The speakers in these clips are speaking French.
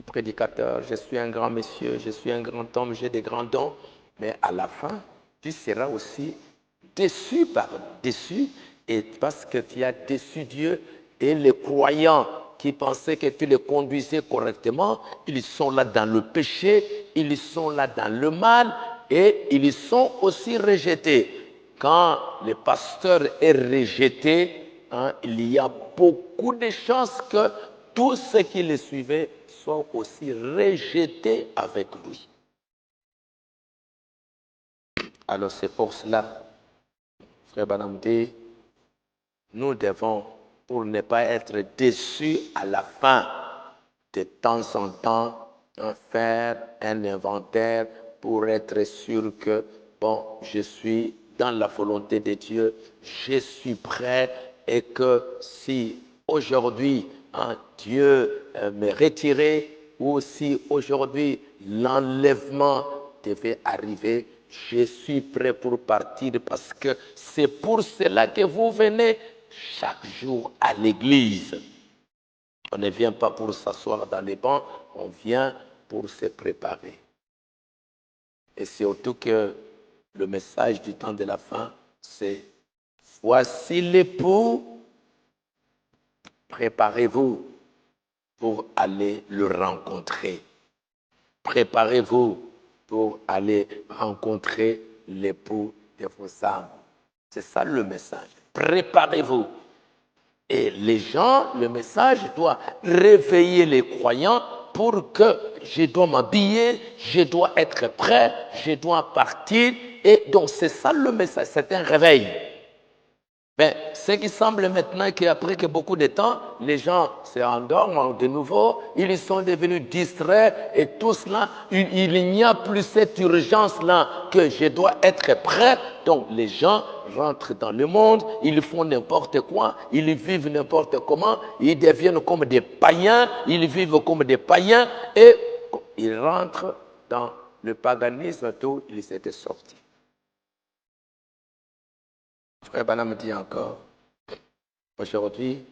suis prédicateur, je suis un grand monsieur, je suis un grand homme, j'ai des grands dons. Mais à la fin, tu seras aussi déçu et parce que tu as déçu Dieu et les croyants qui pensaient que tu les conduisais correctement, ils sont là dans le péché, ils sont là dans le mal et ils sont aussi rejetés. Quand le pasteur est rejeté, il y a beaucoup de chances que tous ceux qui le suivaient soient aussi rejetés avec lui. Alors c'est pour cela, frère Branham dit, nous devons, pour ne pas être déçus à la fin, de temps en temps, faire un inventaire pour être sûr que, bon, je suis dans la volonté de Dieu, je suis prêt et que si aujourd'hui Dieu me retirait ou si aujourd'hui l'enlèvement devait arriver, je suis prêt pour partir parce que c'est pour cela que vous venez chaque jour à l'église. On ne vient pas pour s'asseoir dans les bancs, on vient pour se préparer. Et surtout que le message du temps de la fin, c'est « Voici l'époux, préparez-vous pour aller le rencontrer. Préparez-vous pour aller rencontrer l'époux de vos âmes. » C'est ça le message. Préparez-vous. Et les gens, le message doit réveiller les croyants pour que je dois m'habiller, je dois être prêt, je dois partir. Et donc c'est ça le message, c'est un réveil. Mais ce qui semble maintenant qu'après que beaucoup de temps, les gens s'endorment de nouveau, ils sont devenus distraits et tout cela, il n'y a plus cette urgence-là que je dois être prêt. Donc les gens rentrent dans le monde, ils font n'importe quoi, ils vivent n'importe comment, ils deviennent comme des païens, ils vivent comme des païens et ils rentrent dans le paganisme d'où ils étaient sortis. Frère Branham dit encore, aujourd'hui,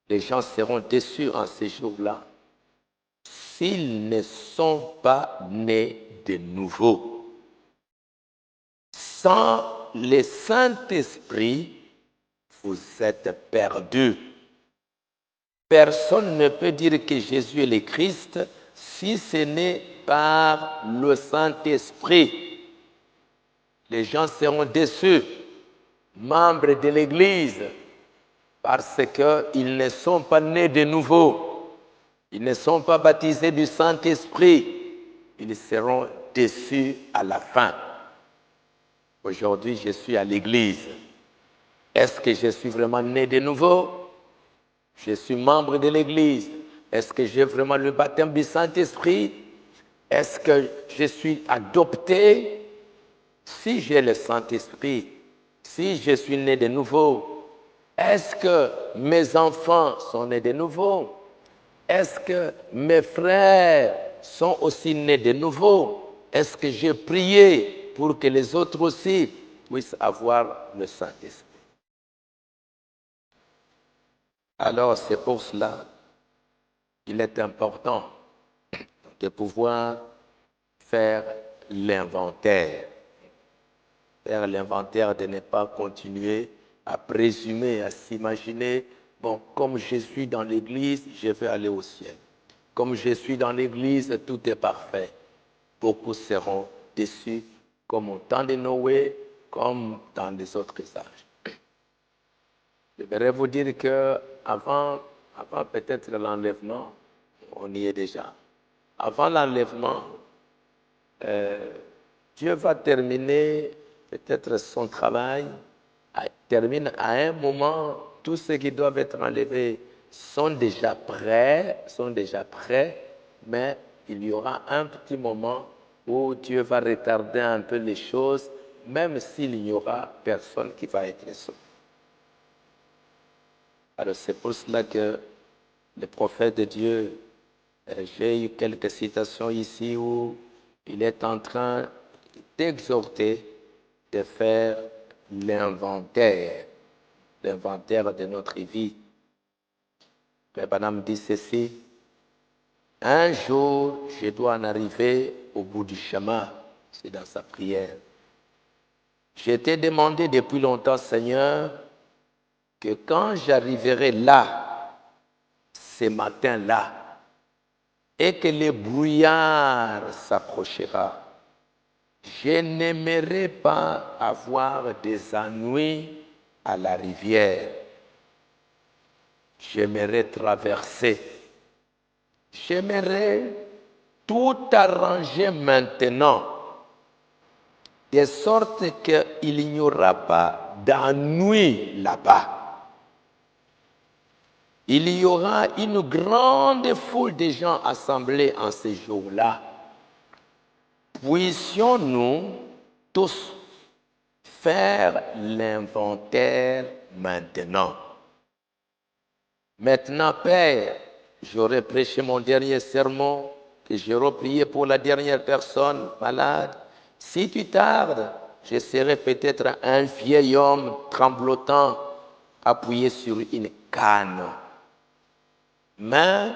les gens seront déçus en ces jours-là s'ils ne sont pas nés de nouveau. Sans le Saint-Esprit, vous êtes perdus. Personne ne peut dire que Jésus est le Christ si ce n'est par le Saint-Esprit. Les gens seront déçus, membres de l'Église, parce qu'ils ne sont pas nés de nouveau. Ils ne sont pas baptisés du Saint-Esprit. Ils seront déçus à la fin. Aujourd'hui, je suis à l'église. Est-ce que je suis vraiment né de nouveau? Je suis membre de l'église. Est-ce que j'ai vraiment le baptême du Saint-Esprit? Est-ce que je suis adopté? Si j'ai le Saint-Esprit, si je suis né de nouveau, est-ce que mes enfants sont nés de nouveau? Est-ce que mes frères sont aussi nés de nouveau? Est-ce que j'ai prié pour que les autres aussi puissent avoir le Saint-Esprit? Alors c'est pour cela qu'il est important de pouvoir faire l'inventaire. Faire l'inventaire, de ne pas continuer à présumer, à s'imaginer, bon, comme je suis dans l'église, je vais aller au ciel. Comme je suis dans l'église, tout est parfait. Beaucoup seront déçus, comme au temps de Noé, comme dans les autres âges. Je voudrais vous dire qu'avant peut-être l'enlèvement, on y est déjà. Avant l'enlèvement, Dieu va terminer peut-être son travail, termine à un moment, tous ceux qui doivent être enlevés sont déjà prêts, mais il y aura un petit moment où Dieu va retarder un peu les choses, même s'il n'y aura personne qui va être sauvé. Alors c'est pour cela que le prophète de Dieu, j'ai eu quelques citations ici où il est en train d'exhorter de faire l'inventaire de notre vie. Frère Branham dit ceci: un jour, je dois en arriver au bout du chemin. C'est dans sa prière. Je t'ai demandé depuis longtemps, Seigneur, que quand j'arriverai là, ce matin-là, et que le brouillard s'approchera, je n'aimerais pas avoir des ennuis à la rivière. J'aimerais traverser. J'aimerais tout arranger maintenant, de sorte qu'il n'y aura pas d'ennui là-bas. Il y aura une grande foule de gens assemblés en ce jour-là. Puissions-nous tous faire l'inventaire maintenant. Maintenant, Père, j'aurai prêché mon dernier sermon, que j'aurai prié pour la dernière personne malade. Si tu tardes, je serai peut-être un vieil homme tremblotant, appuyé sur une canne. Mais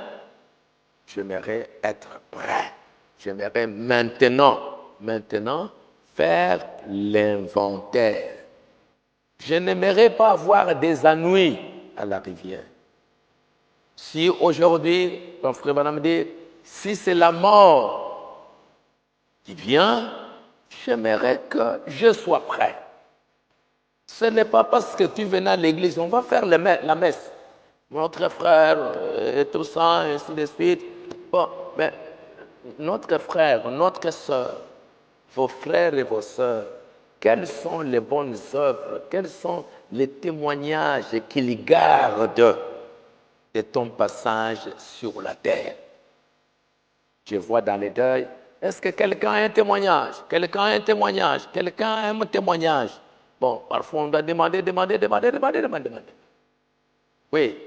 j'aimerais être prêt. J'aimerais maintenant faire l'inventaire. Je n'aimerais pas avoir des ennuis à la rivière. Si aujourd'hui, mon frère Branham dit, si c'est la mort qui vient, j'aimerais que je sois prêt. Ce n'est pas parce que tu venais à l'église, on va faire la messe. Notre frère, et tout ça, et ainsi de suite. Bon, mais notre frère, notre soeur, vos frères et vos sœurs, quelles sont les bonnes œuvres, quels sont les témoignages qu'ils gardent de ton passage sur la terre? Je vois dans les deuils, est-ce que quelqu'un a un témoignage? Quelqu'un a un témoignage? Quelqu'un a un témoignage? Bon, parfois on doit demander. Oui,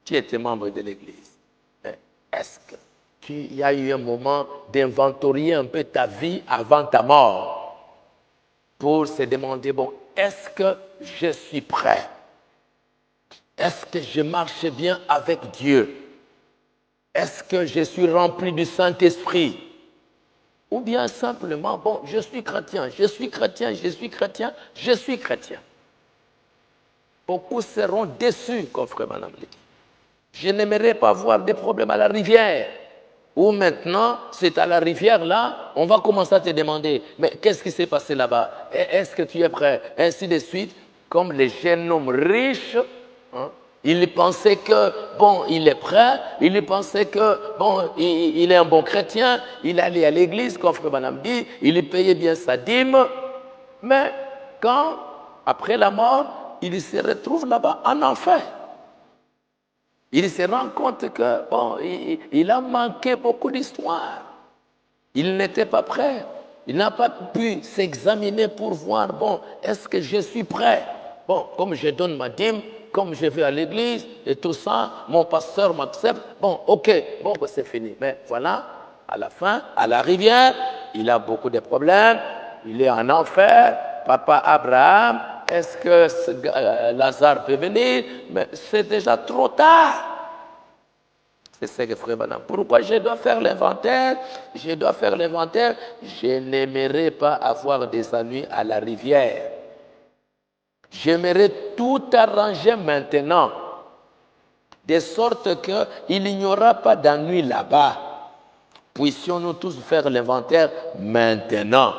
tu étais membre de l'Église. Est-ce qu'il y a eu un moment d'inventorier un peu ta vie avant ta mort pour se demander, bon, est-ce que je suis prêt? Est-ce que je marche bien avec Dieu? Est-ce que je suis rempli du Saint-Esprit? Ou bien simplement, bon, je suis chrétien. Beaucoup seront déçus, comme frère Branham dit. Je n'aimerais pas avoir des problèmes à la rivière. Ou maintenant, c'est à la rivière là, on va commencer à te demander, mais qu'est-ce qui s'est passé là-bas? Est-ce que tu es prêt? Ainsi de suite, comme les jeunes hommes riches, hein, il pensait que, bon, il est prêt, il pensait que, bon, il est un bon chrétien, il allait à l'église, comme frère Branham dit, il payait bien sa dîme, mais quand, après la mort, il se retrouve là-bas en enfer. Il se rend compte que, bon, il a manqué beaucoup d'histoire. Il n'était pas prêt. Il n'a pas pu s'examiner pour voir, bon, est-ce que je suis prêt? Bon, comme je donne ma dîme, comme je vais à l'église et tout ça, mon pasteur m'accepte. Bon, ok, bon, ben, c'est fini. Mais voilà, à la fin, à la rivière, il a beaucoup de problèmes. Il est en enfer. Papa Abraham, est-ce que Lazare peut venir? Mais c'est déjà trop tard. C'est ce que frère Branham. Pourquoi je dois faire l'inventaire? Je n'aimerais pas avoir des ennuis à la rivière. J'aimerais tout arranger maintenant, de sorte qu'il n'y aura pas d'ennui là-bas. Puissions-nous tous faire l'inventaire maintenant.